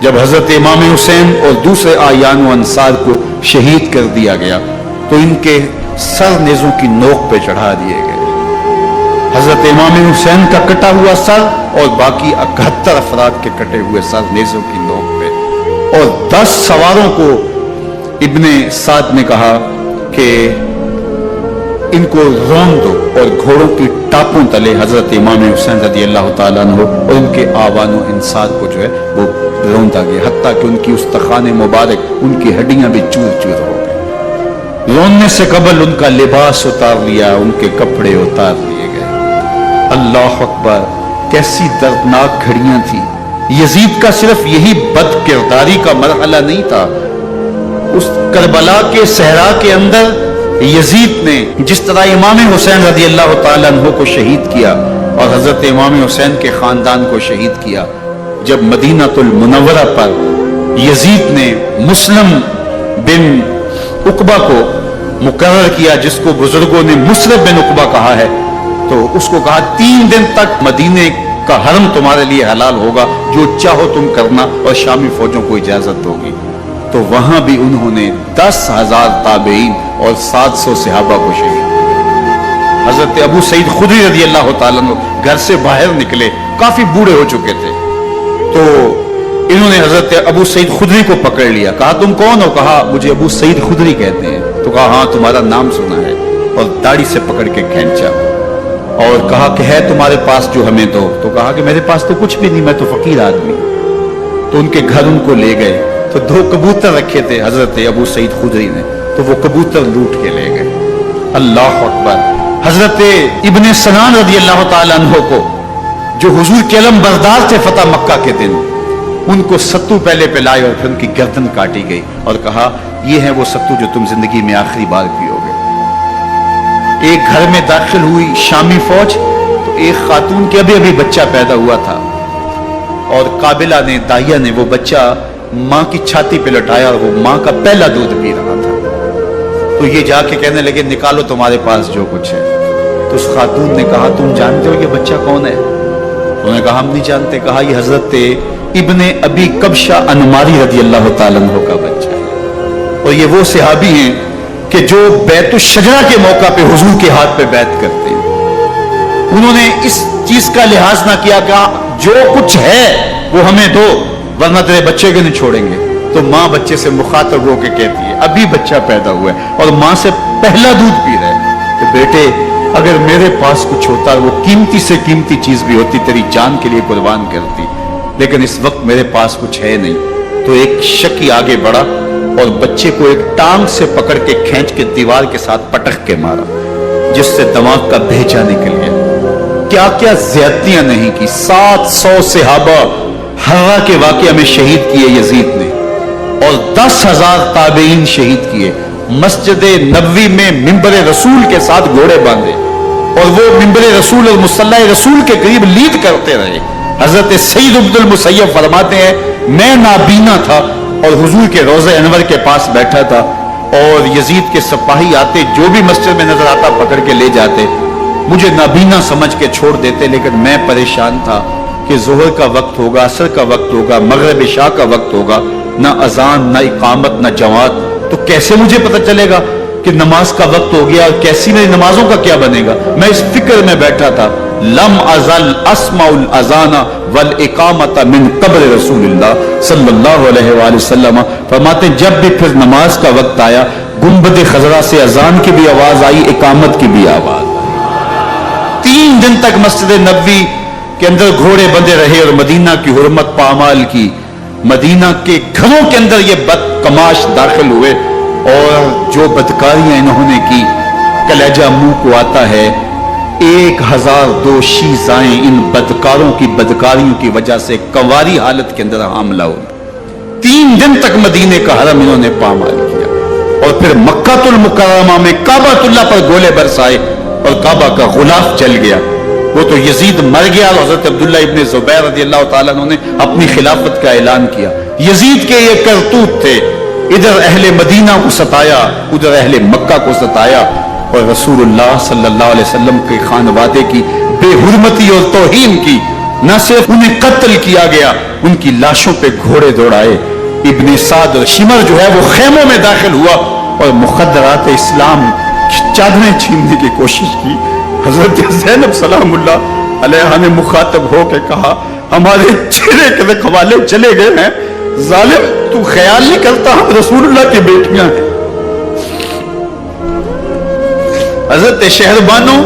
جب حضرت امام حسین اور دوسرے آیان و انصار کو شہید کر دیا گیا تو ان کے سر نیزوں کی نوک پہ چڑھا دیے گئے۔ حضرت امام حسین کا کٹا ہوا سر اور باقی 71 افراد کے کٹے ہوئے سر نیزوں کی نوک پہ، اور 10 سواروں کو ابن سعد نے کہا کہ ان کو رون دو، اور گھوڑوں کی ٹاپوں تلے حضرت امام حسین رضی اللہ تعالیٰ عنہ اور ان کے آوان و انصار کو جو ہے وہ روندا گیا، حتیٰ کہ ان کی استخوان مبارک، ان کی ہڈیاں بھی چور چور ہو گئی۔ روننے سے قبل ان کا لباس اتار لیا، ان کے کپڑے اتار لیے گئے۔ اللہ اکبر، کیسی دردناک گھڑیاں تھیں۔ یزید کا صرف یہی بد کرداری کا مرحلہ نہیں تھا، اس کربلا کے صحرا کے اندر یزید نے جس طرح امام حسین رضی اللہ تعالیٰ عنہ کو شہید کیا اور حضرت امام حسین کے خاندان کو شہید کیا، جب مدینہ المنورہ پر یزید نے مسلم بن عقبہ کو مقرر کیا، جس کو بزرگوں نے مصرف بن عقبہ کہا ہے، تو اس کو کہا 3 دن تک مدینے کا حرم تمہارے لیے حلال ہوگا، جو چاہو تم کرنا، اور شامی فوجوں کو اجازت ہوگی۔ تو وہاں بھی انہوں نے 10,000 تابعین اور 700 صحابہ کو شہید کیا۔ حضرت ابو سعید خدری رضی اللہ تعالیٰ عنہ گھر سے باہر نکلے، کافی بوڑھے ہو چکے تھے، تو انہوں نے حضرت ابو سعید خدری کو پکڑ لیا، کہا تم کون ہو؟ کہا مجھے ابو سعید خدری کہتے ہیں۔ تو کہا ہاں تمہارا نام سنا ہے، اور داڑھی سے پکڑ کے کھینچا اور کہا کہ ہے تمہارے پاس جو ہمیں دو؟ تو کہا کہ میرے پاس تو کچھ بھی نہیں، میں تو فقیر آدمی ہوں۔ تو ان کے گھر ان کو لے گئے، تو 2 کبوتر رکھے تھے حضرت ابو سعید خدری نے، تو وہ کبوتر لوٹ کے لے گئے۔ اللہ اکبر۔ حضرت ابن سنان رضی اللہ تعالیٰ عنہ کو، جو حضور کے علم بردار تھے فتح مکہ کے دن، ان کو ستو پہلے پہ لائے اور پھر ان کی گردن کاٹی گئی اور کہا یہ ہے وہ ستو جو تم زندگی میں آخری بار پیو گے۔ ایک گھر میں داخل ہوئی شامی فوج، تو ایک خاتون کے ابھی بچہ پیدا ہوا تھا، اور قابلہ نے، داہیہ نے وہ بچہ ماں کی چھاتی پہ لٹایا، اور وہ ماں کا پہلا دودھ پی رہا تھا۔ تو یہ جا کے کہنے لگے نکالو تمہارے پاس جو کچھ ہے۔ تو اس خاتون نے کہا تم جانتے ہو یہ بچہ کون ہے؟ انہوں نے کہا ہم نہیں جانتے۔ کہا یہ حضرت ابن ابی کبشہ انماری رضی اللہ تعالیٰ عنہ کا بچہ ہے، اور یہ وہ صحابی ہیں کہ جو بیت الشجرہ کے موقع پہ حضور کے ہاتھ پہ بیعت کرتے ہیں۔ انہوں نے اس چیز کا لحاظ نہ کیا کہ جو کچھ ہے وہ ہمیں دو، ورنہ تیرے بچے کو نہیں چھوڑیں گے۔ تو ماں بچے سے مخاطب ہو کے کہتی ہے، ابھی بچہ پیدا ہوا ہے اور ماں سے پہلا دودھ پی رہا ہے، کہ بیٹے اگر میرے پاس کچھ ہوتا، وہ قیمتی سے قیمتی چیز بھی ہوتی، تیری جان کے لیے قربان کرتی، لیکن اس وقت میرے پاس کچھ ہے نہیں۔ تو ایک شکی آگے بڑھا اور بچے کو ایک ٹانگ سے پکڑ کے کھینچ کے دیوار کے ساتھ پٹک کے مارا، جس سے دماغ کا بھیجا نکل گیا۔ کیا کیا زیادتیاں نہیں کی۔ 700 صحابہ ہرا کے واقعہ میں شہید کیے یزید نے، اور 10,000 تابعین شہید کیے۔ مسجد نبوی میں ممبر رسول کے ساتھ گھوڑے باندھے، اور وہ ممبر رسول اور مصلی رسول کے قریب لیڈ کرتے رہے۔ حضرت سعید بن المسیب فرماتے ہیں میں نابینا تھا اور حضور کے روضہ انور کے پاس بیٹھا تھا، اور یزید کے سپاہی آتے، جو بھی مسجد میں نظر آتا پکڑ کے لے جاتے، مجھے نابینا سمجھ کے چھوڑ دیتے، لیکن میں پریشان تھا کہ ظہر کا وقت ہوگا، عصر کا وقت ہوگا، مغرب عشاء کا وقت ہوگا، نہ اذان نہ اقامت نہ جماعت، تو کیسے مجھے پتہ چلے گا کہ نماز کا وقت ہو گیا، اور کیسی میری نمازوں کا کیا بنے گا؟ میں اس فکر میں بیٹھا تھا۔ لم ازل اسمع الاذان والاقامت من قبر رسول اللہ صلی اللہ علیہ وآلہ وسلم۔ فرماتے جب بھی پھر نماز کا وقت آیا، گنبد خضرا سے اذان کی بھی آواز آئی، اقامت کی بھی آواز آئی۔ 3 دن تک مسجد نبوی کے اندر گھوڑے بندے رہے اور مدینہ کی حرمت پامال کی۔ مدینہ کے گھروں کے اندر یہ بدکماش داخل ہوئے، اور جو بدکاریاں انہوں نے کی کلیجہ منہ کو آتا ہے۔ 1002 شیزائیں ان بدکاروں کی بدکاریوں کی وجہ سے کنواری حالت کے اندر حاملہ ہوئی۔ 3 دن تک مدینے کا حرم انہوں نے پامال کیا، اور پھر مکہ المکرمہ میں کعبۃ اللہ پر گولے برسائے اور کعبہ کا غلاف جل گیا۔ وہ تو یزید مر گیا، اور حضرت عبداللہ ابن زبیر رضی اللہ تعالیٰ عنہ نے اپنی خلافت کا اعلان کیا۔ یزید کے یہ کرتوت تھے، ادھر اہل مدینہ کو ستایا، ادھر اہل مکہ کو ستایا، اور رسول اللہ صلی اللہ علیہ وسلم کے خانوادے کی بے حرمتی اور توہین کی۔ نہ صرف انہیں قتل کیا گیا، ان کی لاشوں پہ گھوڑے دوڑائے۔ ابن سعد اور شمر جو ہے وہ خیموں میں داخل ہوا اور مخدرات اسلام چادریں چھیننے کی کوشش کی۔ حضرت زینب سلام اللہ علیہ نے مخاطب ہو کے کہا ہمارے چہرے کے رکھوالے چلے گئے ہیں، ظالم تو خیال نہیں کرتا ہم رسول اللہ کی بیٹیاں ہیں۔ حضرت شہربانو،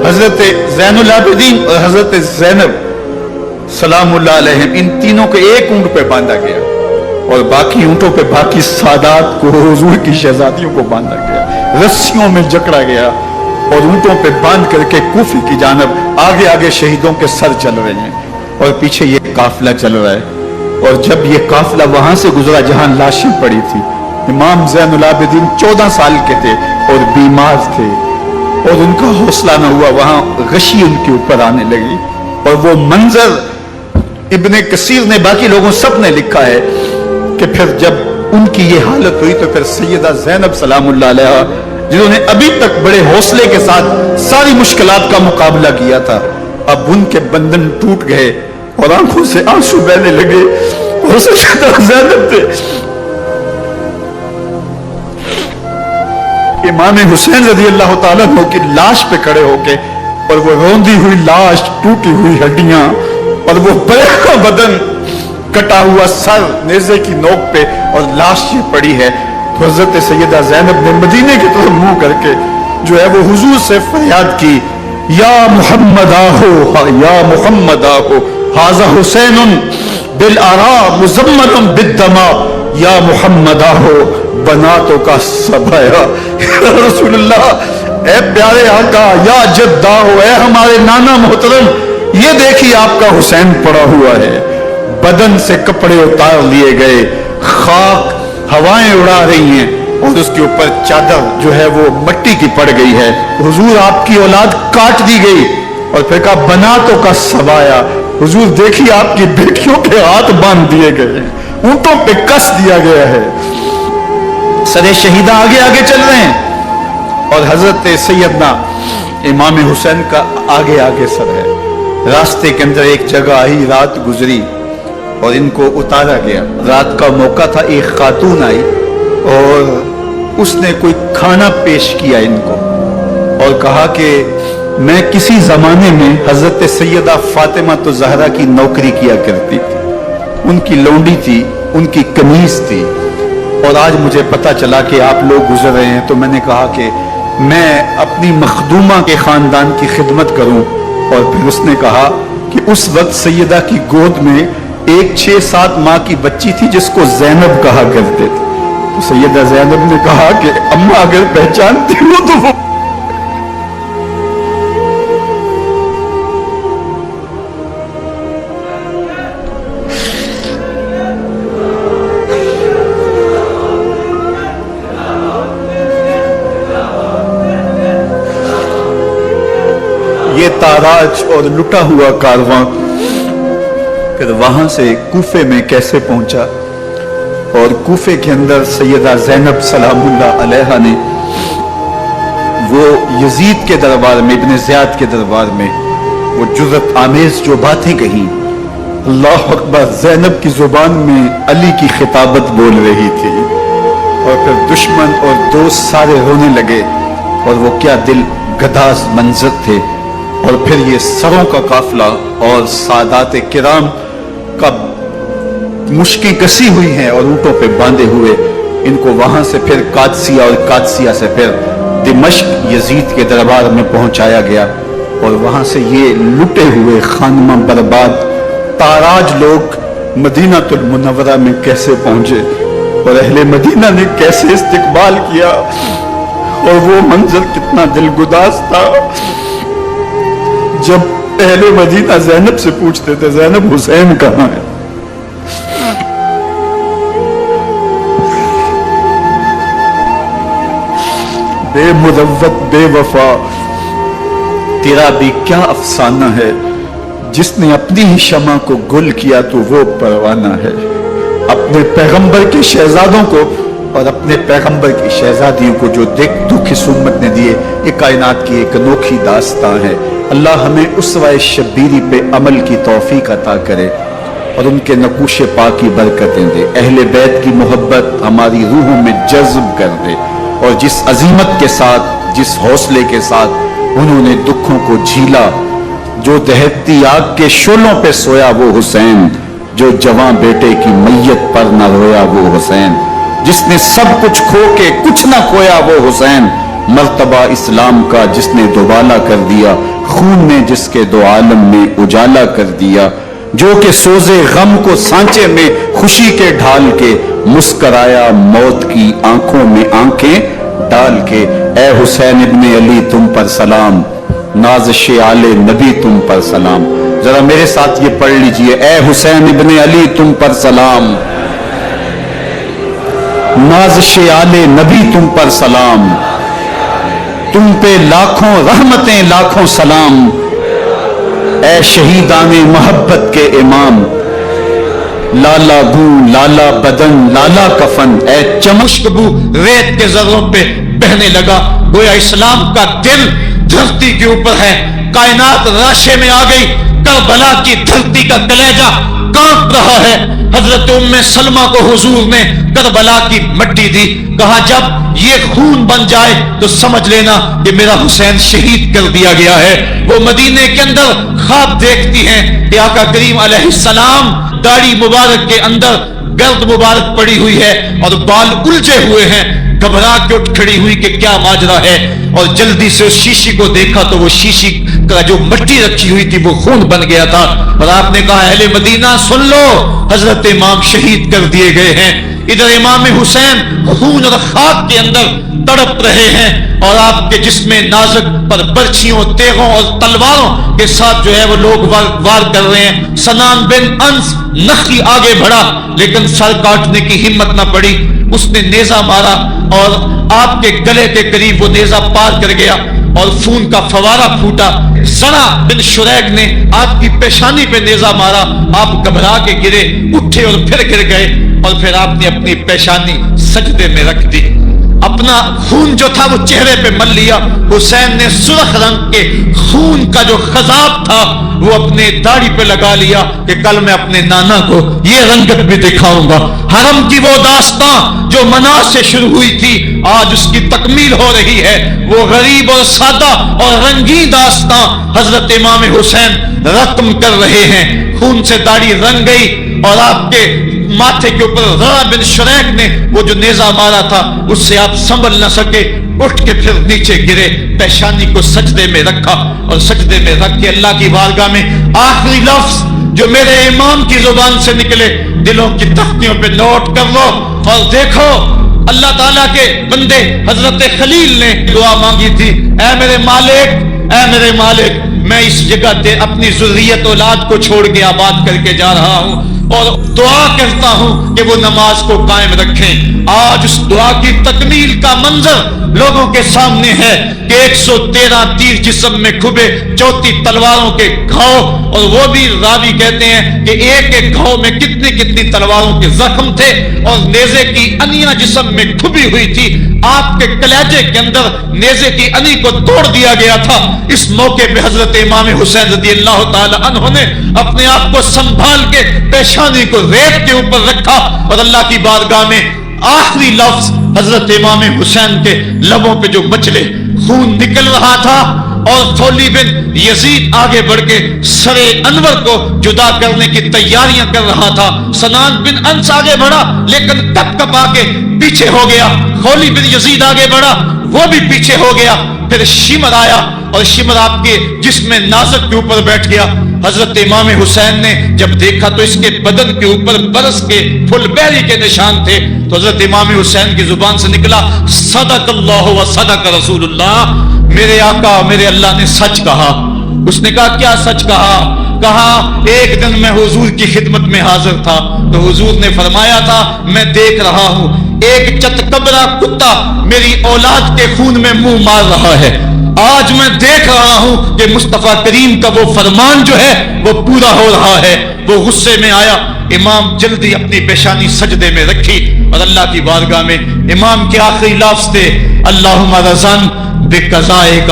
حضرت زین العابدین اور حضرت زینب سلام اللہ علیہ ان تینوں کو ایک اونٹ پہ باندھا گیا اور باقی اونٹوں پہ باقی سادات کو، حضور کی شہزادیوں کو باندھا گیا، رسیوں میں جکڑا گیا اور اونٹوں پہ باندھ کر کے کوفے کی جانب آگے آگے شہیدوں کے سر چل رہے ہیں اور پیچھے یہ قافلہ چل رہا ہے۔ اور جب یہ قافلہ وہاں سے گزرا جہاں لاشیں پڑی تھی، امام زین العابدین 14 سال کے تھے اور بیمار تھے اور ان کا حوصلہ نہ ہوا، وہاں غشی ان کے اوپر آنے لگی اور وہ منظر ابن کثیر نے، باقی لوگوں سب نے لکھا ہے کہ پھر جب ان کی یہ حالت ہوئی تو پھر سیدہ زینب سلام اللہ علیہ جنہوں نے ابھی تک بڑے حوصلے کے ساتھ ساری مشکلات کا مقابلہ کیا تھا، اب ان کے بندھن ٹوٹ گئے اور آنکھوں سے آنسو بہنے لگے اور سیدہ زینب تھے امام حسین رضی اللہ تعالیٰ عنہ کی لاش پہ کھڑے ہو کے، اور وہ روندی ہوئی لاش، ٹوٹی ہوئی ہڈیاں اور وہ بڑا بدن، کٹا ہوا سر نیزے کی نوک پہ اور لاش یہ پڑی ہے، تو حضرت سیدہ زینب نے مدینے کی طرف منہ کر کے جو ہے وہ حضور سے فریاد کی، یا محمد آہو، یا محمد آہو، ھذا حسین بالآراء مزمل بالدماء، یا محمد آہو بناتوں کا سبایا۔ رسول اللہ، اے پیارے آقا، یا جد آہو، اے ہمارے نانا محترم، یہ دیکھیے آپ کا حسین پڑا ہوا ہے، بدن سے کپڑے اتار لیے گئے، خاک ہوائیں اڑا رہی ہیں اور اس کے اوپر چادر جو ہے وہ مٹی کی پڑ گئی ہے، حضور آپ کی اولاد کاٹ دی گئی، اور پھر کہا بناتوں کا سبایا، حضور دیکھیے آپ کی بیٹیوں کے ہاتھ باندھ دیے گئے ہیں، اونٹوں پہ کس دیا گیا ہے، سرے شہیدہ آگے آگے چل رہے ہیں اور حضرت سیدنا امام حسین کا آگے آگے سر ہے۔ راستے کے اندر ایک جگہ آئی، رات گزری اور ان کو اتارا گیا، رات کا موقع تھا، ایک خاتون آئی اور اس نے کوئی کھانا پیش کیا ان کو اور کہا کہ میں کسی زمانے میں حضرت سیدہ فاطمہ تو زہرا کی نوکری کیا کرتی تھی، ان کی لونڈی تھی، ان کی کنیز تھی، اور آج مجھے پتا چلا کہ آپ لوگ گزر رہے ہیں، تو میں نے کہا کہ میں اپنی مخدومہ کے خاندان کی خدمت کروں، اور پھر اس نے کہا کہ اس وقت سیدہ کی گود میں ایک 6-7 ماہ کی بچی تھی جس کو زینب کہا کرتے تھے، تو سیدہ زینب نے کہا کہ اماں اگر پہچانتی ہو تو وہ یہ تاراج اور لٹا ہوا کارواں پھر وہاں سے کوفے میں کیسے پہنچا، اور کوفے کے اندر سیدہ زینب سلام اللہ علیہ نے وہ یزید کے دربار میں، ابن زیاد کے دربار میں وہ جرأت آمیز جو باتیں کہیں، اللہ اکبر، زینب کی زبان میں علی کی خطابت بول رہی تھی، اور پھر دشمن اور دوست سارے رونے لگے، اور وہ کیا دل گداز منظر تھے، اور پھر یہ سروں کا قافلہ اور سادات کرام کا مشکیں کسی ہوئی ہیں اور اونٹوں پہ باندھے ہوئے، ان کو وہاں سے پھر قادسیہ اور قادسیہ سے پھر دمشق یزید کے دربار میں پہنچایا گیا، اور وہاں سے یہ لٹے ہوئے خانمہ برباد تاراج لوگ مدینہ المنورہ میں کیسے پہنچے، اور اہل مدینہ نے کیسے استقبال کیا، اور وہ منظر کتنا دلگداز تھا جب اہل مدینہ زینب سے پوچھتے تھے زینب حسین کہاں ہے، بے مروت بے وفا تیرا بھی کیا افسانہ ہے، جس نے اپنی ہی شمع کو گل کیا تو وہ پروانہ ہے، اپنے پیغمبر کے شہزادوں کو اور اپنے پیغمبر کی شہزادیوں کو جو دکھ اس امت نے دیے، یہ کائنات کی ایک انوکھی داستان ہے۔ اللہ ہمیں اسوہ شبیری پہ عمل کی توفیق عطا کرے اور ان کے نقوش پاک کی برکتیں دے، اہل بیت کی محبت ہماری روحوں میں جذب کر دے، اور جس عظیمت کے ساتھ، جس حوصلے کے ساتھ انہوں نے دکھوں کو جھیلا، جو دہتی آگ کے شعلوں پہ سویا وہ حسین، جو جوان بیٹے کی میت پر نہ رویا وہ حسین، جس نے سب کچھ کھو کے کچھ نہ کھویا وہ حسین، مرتبہ اسلام کا جس نے دوبالا کر دیا، خون نے جس کے دو عالم میں اجالا کر دیا، جو کہ سوزے غم کو سانچے میں خوشی کے ڈھال کے مسکرایا موت کی آنکھوں میں آنکھیں ڈال کے۔ اے حسین ابن علی تم پر سلام، نازش آل نبی تم پر سلام۔ ذرا میرے ساتھ یہ پڑھ لیجئے، اے حسین ابن علی تم پر سلام، نازش آل نبی تم پر سلام، تم پہ لاکھوں رحمتیں لاکھوں سلام، اے شہیدان محبت کے امام، لالا گو لالا بدن لالا کفن، اے چمشکبو ریت کے ذروں پہ بہنے لگا، گویا اسلام کا دل دھرتی کے اوپر ہے، کائنات راشے میں آ گئی، کربلا کی دھرتی کا کلیجہ کانپ رہا ہے۔ حضرت ام سلمہ کو حضور نے کربلا کی مٹی دی، کہا جب یہ خون بن جائے تو سمجھ لینا کہ میرا حسین شہید کر دیا گیا ہے۔ وہ مدینے کے اندر خواب دیکھتی ہیں کہ آقا کریم علیہ السلام داڑھی مبارک کے اندر گرد مبارک پڑی ہوئی ہے اور بال الجھے ہوئے ہیں، گھبرا کے اٹھ کھڑی ہوئی کہ کیا ماجرا ہے، اور جلدی سے اس شیشی کو دیکھا تو وہ شیشی کا جو مٹی رکھی ہوئی تھی وہ خون بن گیا تھا، اور آپ نے کہا اہل مدینہ سن لو، حضرت امام شہید کر دیے گئے ہیں۔ ادھر امام حسین خون اور خاک کے اندر تڑپ رہے ہیں، اور آپ کے جسم نازک پر برچھیوں، تیغوں اور تلواروں کے ساتھ جو ہے وہ لوگ وار کر رہے ہیں۔ سنان بن انس نخی آگے بڑھا لیکن سر کاٹنے کی ہمت نہ پڑی، اس نے نیزہ مارا اور آپ کے گلے کے قریب وہ نیزہ پار کر گیا اور خون کا فوارہ پھوٹا۔ زرع بن شریک نے آپ کی پیشانی پہ نیزہ مارا، آپ گھبرا کے گرے، اٹھے اور پھر گر گئے، اور پھر آپ نے اپنی پیشانی سجدے میں رکھ دی، اپنا خون جو تھا وہ چہرے پہ مل لیا۔ حسین نے سرخ رنگ کے خون کا جو خضاب تھا وہ اپنے داڑھی پہ لگا لیا کہ کل میں اپنے نانا کو یہ رنگت بھی دکھاؤں گا۔ حرم کی وہ داستان جو مناس سے شروع ہوئی تھی آج اس کی تکمیل ہو رہی ہے، وہ غریب اور سادہ اور رنگین داستان حضرت امام حسین رقم کر رہے ہیں۔ خون سے داڑھی رنگ گئی اور آپ کے ماتھے کے اوپر زرع بن شریک نے وہ جو نیزہ مارا تھا اس سے آپ سنبھل نہ سکے، اٹھ کے پھر نیچے گرے، پیشانی کو سجدے میں رکھا، اور سجدے میں رکھ کے اللہ کی بارگاہ میں آخری لفظ جو میرے امام کی زبان سے نکلے دلوں کی تختیوں پہ نوٹ کر لو اور دیکھو۔ اللہ تعالیٰ کے بندے حضرت خلیل نے دعا مانگی تھی، اے میرے مالک، اے میرے مالک، میں اس جگہ تے اپنی ذریت اولاد کو چھوڑ کے آباد کر کے جا رہا ہوں، اور دعا کرتا ہوں کہ وہ نماز کو قائم رکھیں۔ آج اس دعا کی تکمیل کا منظر لوگوں کے سامنے ہے کہ 113 تیر جسم میں کھبے، 34 تلواروں کے گھاؤ، اور وہ بھی راوی کہتے ہیں کہ ایک ایک گھاؤ میں کتنی تلواروں کے زخم تھے، اور نیزے کی انیاں جسم میں کھبی ہوئی تھی، آپ کے کلیجے کے اندر نیزے کی انی کو توڑ دیا گیا تھا۔ اس موقع پہ حضرت امام حسین رضی اللہ تعالی عنہ نے اپنے آپ کو سنبھال کے پیشانی کو ریت کے اوپر رکھا، اور اللہ کی بارگاہ میں آخری لفظ حضرت امام حسین کے لبوں پہ جو مچلے، خون نکل رہا تھا، اور تولی بن یزید آگے بڑھ کے سر انور کو جدا کرنے کی تیاریاں کر رہا تھا۔ سنان بن انس آگے بڑھا لیکن کپ کپا کے پیچھے ہو گیا، خولی بن یزید آگے بڑھا، وہ بھی پیچھے ہو گیا، پھر شمر آیا اور شمر آپ کے جسم نازک کے اوپر بیٹھ گیا۔ حضرت امام حسین نے جب دیکھا تو اس کے بدن کے اوپر برس کے پھل بیری کے نشان تھے، تو حضرت امام حسین کی زبان سے نکلا صدق اللہ و صدق رسول اللہ، میرے آقا میرے اللہ نے سچ کہا۔ اس نے کہا کیا سچ کہا ایک دن میں حضور کی خدمت میں حاضر تھا تو حضور نے فرمایا تھا میں دیکھ رہا ہوں ایک چتکبرا کتا میری اولاد کے خون میں منہ مار رہا ہے، آج میں دیکھ رہا ہوں کہ مصطفیٰ کریم کا وہ فرمان جو ہے وہ پورا ہو رہا ہے۔ وہ غصے میں آیا، امام جلدی اپنی پیشانی سجدے میں رکھی اور اللہ کی بارگاہ میں امام کے آخری لفظ تھے اللہم رضن بقضائک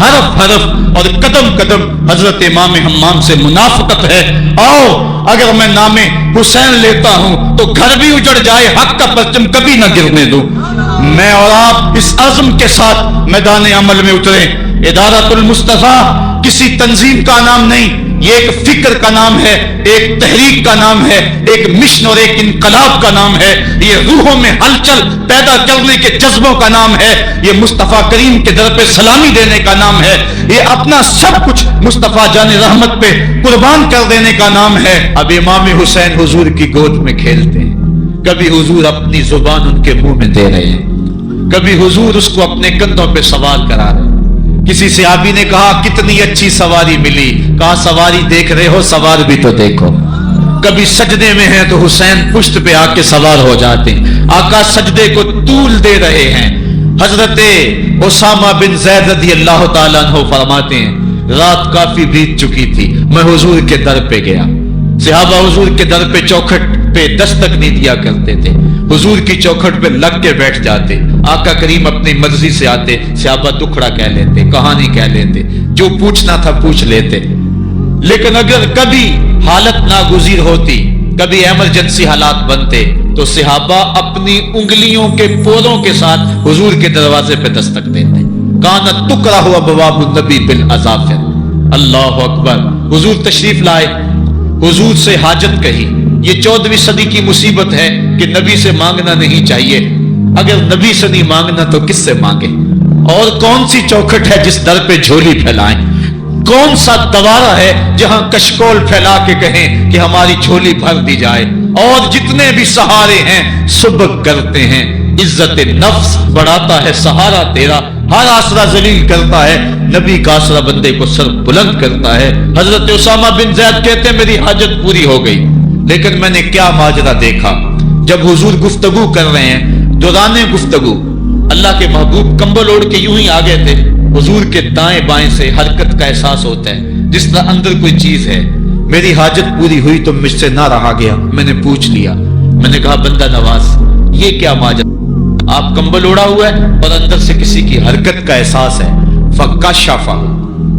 حرف حرف اور قدم قدم حضرت امام حمام سے منافقت ہے. آؤ اگر میں نام حسین لیتا ہوں تو گھر بھی اجڑ جائے, حق کا پرچم کبھی نہ گرنے دوں. میں اور آپ اس عزم کے ساتھ میدان عمل میں اتریں. ادارۃ المصطفیٰ کسی تنظیم کا نام نہیں, یہ ایک فکر کا نام ہے, ایک تحریک کا نام ہے, ایک مشن اور ایک انقلاب کا نام ہے. یہ روحوں میں ہلچل پیدا کرنے کے جذبوں کا نام ہے. یہ مصطفیٰ کریم کے در پہ سلامی دینے کا نام ہے. یہ اپنا سب کچھ مصطفیٰ جان رحمت پہ قربان کر دینے کا نام ہے. اب امام حسین حضور کی گود میں کھیلتے ہیں, کبھی حضور اپنی زبان ان کے منہ میں دے رہے ہیں, کبھی حضور اس کو اپنے کندھوں پہ سوار کرا رہے ہیں. کسی صحابی نے کہا کتنی اچھی سواری ملی, کہا سواری دیکھ رہے ہو, سوار بھی تو دیکھو. کبھی سجدے میں ہیں تو حسین پشت پہ آ کے سوار ہو جاتے ہیں. آقا سجدے کو طول دے رہے ہیں. حضرت اسامہ بن زید رضی اللہ تعالیٰ عنہ فرماتے ہیں رات کافی بیت چکی تھی, میں حضور کے در پہ گیا. صحابہ حضور کے در پہ چوکھٹ پہ دستک نہیں دیا کرتے تھے, حضور کی چوکھٹ پہ لگ کے بیٹھ جاتے. آقا کریم اپنی مرضی سے آتے, صحابہ دکھڑا کہہ لیتے, کہانی کہہ لیتے, جو پوچھنا تھا پوچھ لیتے. لیکن اگر کبھی حالت ناگزیر ہوتی, کبھی ایمرجنسی حالات بنتے, تو صحابہ اپنی انگلیوں کے پوروں کے ساتھ حضور کے دروازے پہ دستک دیتے. کانت تکرہ ابواب النبی بالاظافر. اللہ اکبر. حضور تشریف لائے, حضور سے حاجت کہی. یہ 14ویں صدی کی مصیبت ہے کہ نبی سے مانگنا نہیں چاہیے. اگر نبی سے نہیں مانگنا تو کس سے مانگے؟ اور کون سی چوکھٹ ہے جس در پہ جھولی پھیلائیں؟ کون سا دوارہ ہے جہاں کشکول پھیلا کے کہیں کہ ہماری جھولی بھر دی جائے؟ اور جتنے بھی سہارے ہیں سبک کرتے ہیں. عزت نفس بڑھاتا ہے سہارا تیرا, ہر آسرا ذلیل کرتا ہے, نبی کا آسرا بندے کو سر بلند کرتا ہے. حضرت اسامہ بن زید کہتے ہیں میری حاجت پوری ہو گئی, لیکن میں نے کیا ماجرا دیکھا. جب حضور گفتگو کر رہے ہیں, دوران گفتگو اللہ کے محبوب کمبل اوڑھ کے یوں ہی آگے تھے. حضور کے دائیں بائیں سے حرکت کا احساس ہوتا ہے جس طرح اندر کوئی چیز ہے. میری حاجت پوری ہوئی تو مجھ سے نہ رہا گیا, میں نے پوچھ لیا. میں نے کہا بندہ نواز یہ کیا ماجرا, آپ کمبل اوڑھا ہوا ہے اور اندر سے کسی کی حرکت کا احساس ہے. فکشف,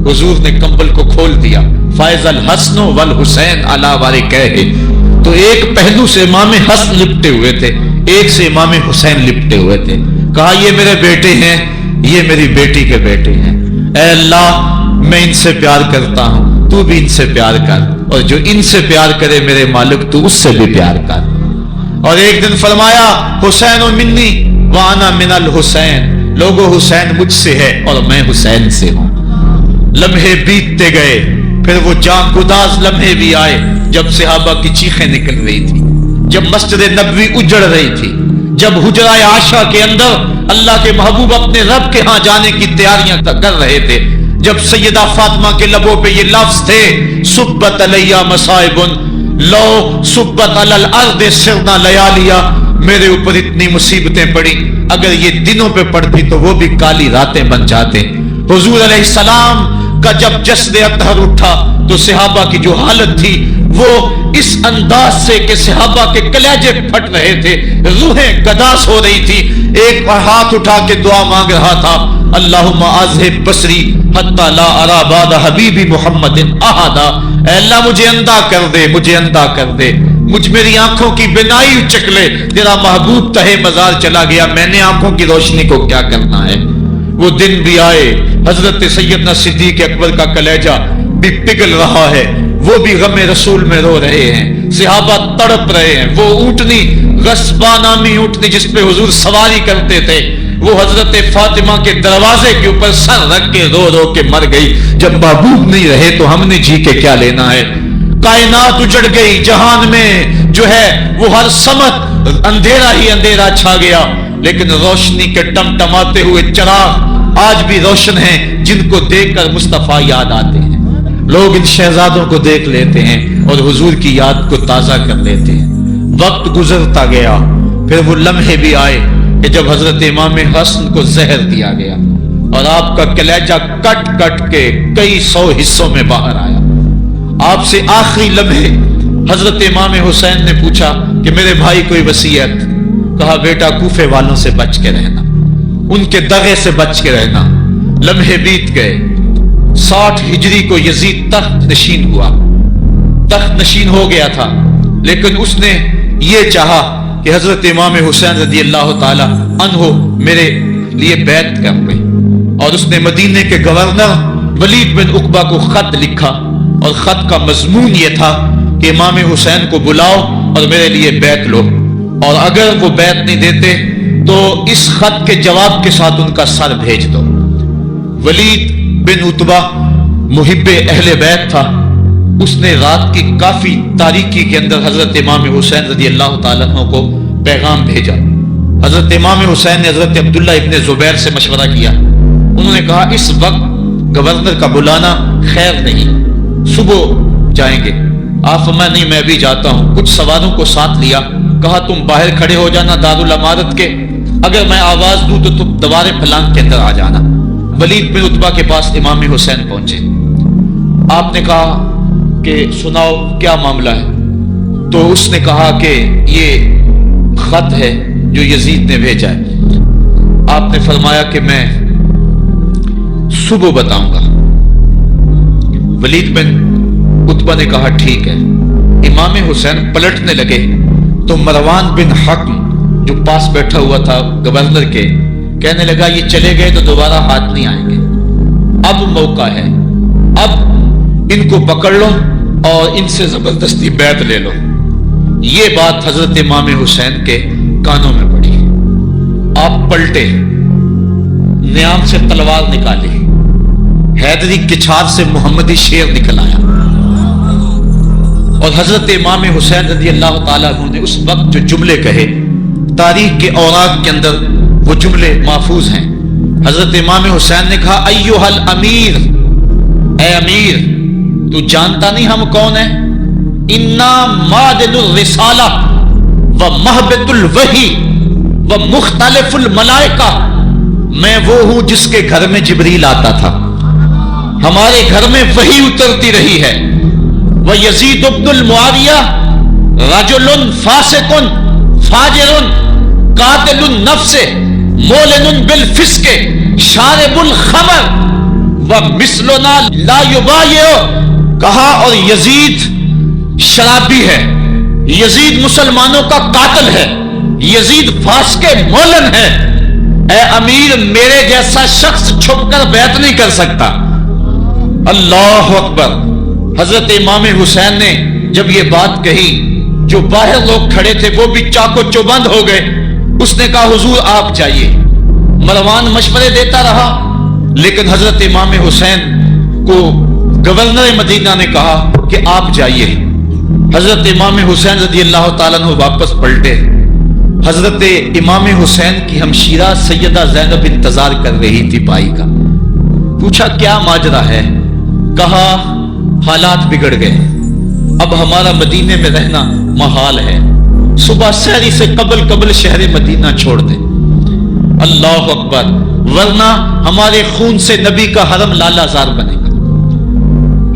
حضور نے کمبل کو کھول دیا. فائز الحسن والحسین علی وارکیہ, تو ایک پہلو سے امام حسن لپٹے ہوئے تھے, ایک سے امام حسین لپٹے ہوئے تھے. کہا یہ میرے بیٹے ہیں, یہ میری بیٹی کے بیٹے ہیں. اے اللہ میں ان سے پیار کرتا ہوں, تو بھی ان سے پیار کر, اور جو ان سے پیار کرے میرے مالک تو اس سے بھی پیار کر. اور ایک دن فرمایا حسین منی وانا من الحسین, لوگو حسین مجھ سے ہے اور میں حسین سے ہوں. لمحے بیتتے گئے, پھر وہ جاں گداز لمحے بھی آئے جب صحابہ کی چیخیں نکل رہی تھی, جب مسجد نبوی اجڑ رہی تھی, جب حجرہ عائشہ کے اندر اللہ کے محبوب اپنے رب کے ہاں جانے کی تیاریاں کر رہے تھے, جب سیدہ فاطمہ کے لبوں پہ یہ لفظ تھے سبت علیہ مصائب لو سبت علی الارض سرنا لیالیا, میرے اوپر اتنی مصیبتیں پڑی, اگر یہ دنوں پہ پڑتی تو وہ بھی کالی راتیں بن جاتے. حضور علیہ السلام کا جب جسد اطہر اٹھا تو صحابہ کی جو حالت تھی وہ اس انداز سے کہ صحابہ کے کلیجے پھٹ رہے تھے, روحیں گداس ہو رہی تھی. ایک ہاتھ اٹھا کے دعا مانگ رہا تھا اللہم اذہب بصری حتی لا ارا بعد حبیبی محمد احدا, اے اللہ مجھے اندھا کر دے, مجھے اندھا کر دے, مجھ میری آنکھوں کی بینائی اچک لے, تیرا محبوب تہے مزار چلا گیا, میں نے آنکھوں کی روشنی کو کیا کرنا ہے. وہ دن بھی آئے, حضرت سیدنا صدیق اکبر کا کلیجہ بھی پگھل رہا ہے, وہ بھی غم رسول میں رو رہے ہیں, صحابہ تڑپ رہے ہیں. وہ اونٹنی غصبہ نامی اونٹنی جس پہ حضور سواری کرتے تھے, وہ حضرت فاطمہ کے دروازے کے اوپر سر رکھ کے رو رو کے مر گئی. جب محبوب نہیں رہے تو ہم نے جی کے کیا لینا ہے. کائنات اجڑ گئی, جہان میں جو ہے وہ ہر سمت اندھیرا ہی اندھیرا چھا گیا, لیکن روشنی کے ٹمٹماتے ہوئے چراغ آج بھی روشن ہیں جن کو دیکھ کر مصطفیٰ یاد آتے ہیں. لوگ ان شہزادوں کو دیکھ لیتے ہیں اور حضور کی یاد کو تازہ کر لیتے ہیں. وقت گزرتا گیا, پھر وہ لمحے بھی آئے کہ جب حضرت امام حسن کو زہر دیا گیا اور آپ کا کلیجہ کٹ کٹ کے کئی سو حصوں میں باہر آیا. آپ سے آخری لمحے حضرت امام حسین نے پوچھا کہ میرے بھائی کوئی وصیت؟ کہا بیٹا کوفے والوں سے بچ کے رہنا, ان کے دغے سے بچ کے رہنا. لمحے بیت گئے، 60 ہجری کو یزید تخت نشین ہوا، تخت نشین ہو گیا تھا، لیکن اس نے یہ چاہا کہ حضرت امام حسین رضی اللہ تعالی عنہ میرے لیے بیعت کر لیں، اور اس نے مدینے کے گورنر ولید بن عقبہ کو خط لکھا، اور خط کا مضمون یہ تھا کہ امام حسین کو بلاؤ اور میرے لیے بیعت لو، اور اگر وہ بیعت نہیں دیتے تو اس خط کے جواب کے ساتھ ان کا سر بھیج دو۔ ولید بن عتبہ محب اہل بیت تھا، اس نے رات کی کافی تاریکی کے اندر حضرت امام حسین رضی اللہ تعالیٰ عنہ کو پیغام بھیجا۔ حضرت امام حسین نے حضرت عبداللہ ابن زبیر سے مشورہ کیا، انہوں نے کہا اس وقت گورنر کا بلانا خیر نہیں، صبح جائیں گے۔ آپ فرمایا نہیں میں بھی جاتا ہوں، کچھ سواروں کو ساتھ لیا، کہا تم باہر کھڑے ہو جانا دارالامارت کے، اگر میں آواز دوں تو تم دوبارے پلانگ کے اندر آ جانا۔ ولید بن عتبہ کے پاس امام حسین پہنچے، آپ نے کہا کہ سناؤ کیا معاملہ ہے؟ تو اس نے کہا کہ یہ خط ہے جو یزید نے بھیجا ہے۔ آپ نے فرمایا کہ میں صبح بتاؤں گا۔ ولید بن عتبہ نے کہا ٹھیک ہے۔ امام حسین پلٹنے لگے تو مروان بن حکم جو پاس بیٹھا ہوا تھا گورنر کے، کہنے لگا یہ چلے گئے تو دوبارہ ہاتھ نہیں آئیں گے، اب موقع ہے، اب ان کو پکڑ لو اور ان سے زبردستی بیعت لے لو۔ یہ بات حضرت امام حسین کے کانوں میں پڑی، آپ پلٹے، نیام سے تلوار نکالی، حیدری کچھار سے محمدی شیر نکل آیا، اور حضرت امام حسین رضی اللہ تعالیٰ عنہ نے اس وقت جو جملے کہے، تاریخ کے اوراق کے اندر وہ جملے محفوظ ہیں۔ حضرت امام حسین نے کہا ایھا الامیر، اے امیر تو جانتا نہیں ہم کون ہیں؟ انا معدن الرسالہ و محبت الوحی و مختلف الملائکہ، میں وہ ہوں جس کے گھر میں جبریل آتا تھا، ہمارے گھر میں وحی اترتی رہی ہے۔ وَيَزِيدُ بْنُ الْمُعَاوِيَةِ رَجُلٌ فَاسِقٌ فَاجِرٌ قَاتِلُ النَّفْسِ مُعْلِنٌ بِالْفِسْقِ شَارِبُ الْخَمْرِ وَمِثْلُنَا لَا يُبَايِعُ، کہا اور یزید شرابی ہے، یزید مسلمانوں کا قاتل ہے، یزید فاسق معلن ہے، اے امیر میرے جیسا شخص چھپ کر بیعت نہیں کر سکتا۔ اللہ اکبر۔ حضرت امام حسین نے جب یہ بات کہی، جو باہر لوگ کھڑے تھے وہ بھی چاقو چوبند ہو گئے۔ اس نے کہا حضور آپ جائیے۔ مروان مشورے دیتا رہا، لیکن حضرت امام حسین کو گورنر مدینہ نے کہا کہ آپ جائیے۔ حضرت امام حسین رضی اللہ تعالیٰ عنہ واپس پلٹے۔ حضرت امام حسین کی ہمشیرہ سیدہ زینب انتظار کر رہی تھی بھائی کا۔ پوچھا کیا ماجرا ہے؟ کہا حالات بگڑ گئے، اب ہمارا مدینے میں رہنا محال ہے، صبح سحری سے قبل شہر مدینہ چھوڑ دیں۔ اللہ اکبر، ورنہ ہمارے خون سے نبی کا حرم لالا زار بنے گا۔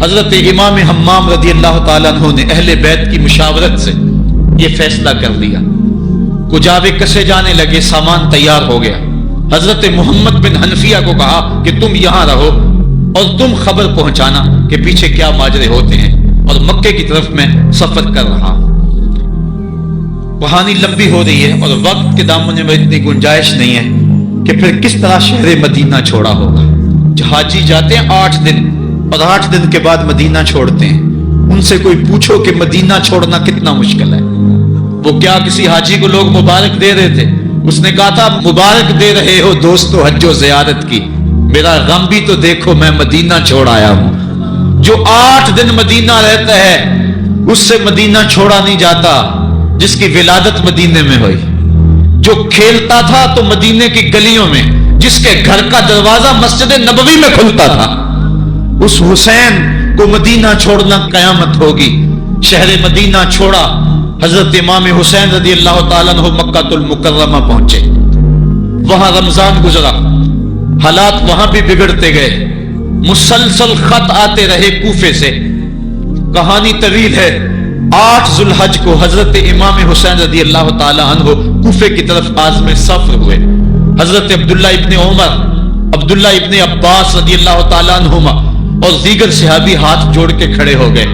حضرت امام حمام رضی اللہ تعالیٰ عنہ نے اہل بیت کی مشاورت سے یہ فیصلہ کر لیا۔ کجاوے کسے جانے لگے، سامان تیار ہو گیا۔ حضرت محمد بن حنفیہ کو کہا کہ تم یہاں رہو اور تم خبر پہنچانا کہ پیچھے کیا ماجرے ہوتے ہیں، اور مکے کی طرف میں سفر کر رہا۔ کہانی لمبی ہو رہی ہے اور وقت کے دامن میں اتنی گنجائش نہیں ہے کہ پھر کس طرح شہر مدینہ چھوڑا ہوگا۔ حاجی جاتے ہیں 8 دن اور 8 دن کے بعد مدینہ چھوڑتے ہیں۔ ان سے کوئی پوچھو کہ مدینہ چھوڑنا کتنا مشکل ہے۔ وہ کیا کسی حاجی کو لوگ مبارک دے رہے تھے، اس نے کہا تھا مبارک دے رہے ہو دوستو حج و زیارت کی، میرا غم بھی تو دیکھو، میں مدینہ چھوڑ آیا ہوں۔ جو 8 دن مدینہ رہتا ہے اس سے مدینہ چھوڑا نہیں جاتا، جس کی ولادت مدینے میں ہوئی، جو کھیلتا تھا تو مدینے کی گلیوں میں، جس کے گھر کا دروازہ مسجد نبوی میں کھلتا تھا، اس حسین کو مدینہ چھوڑنا قیامت ہوگی۔ شہر مدینہ چھوڑا، حضرت امام حسین رضی اللہ تعالیٰ عنہ مکہ المکرمہ پہنچے، وہاں رمضان گزرا، حالات وہاں بھی بگڑتے گئے، مسلسل خط آتے رہے کوفے سے۔ کہانی طویل ہے۔ 8 ذوالحج کو حضرت امام حسین رضی اللہ تعالی عنہ کوفے کی طرف عازم سفر ہوئے۔ حضرت عبداللہ ابن عمر، عبداللہ ابن عباس رضی اللہ تعالیٰ عنہما اور دیگر صحابی ہاتھ جوڑ کے کھڑے ہو گئے،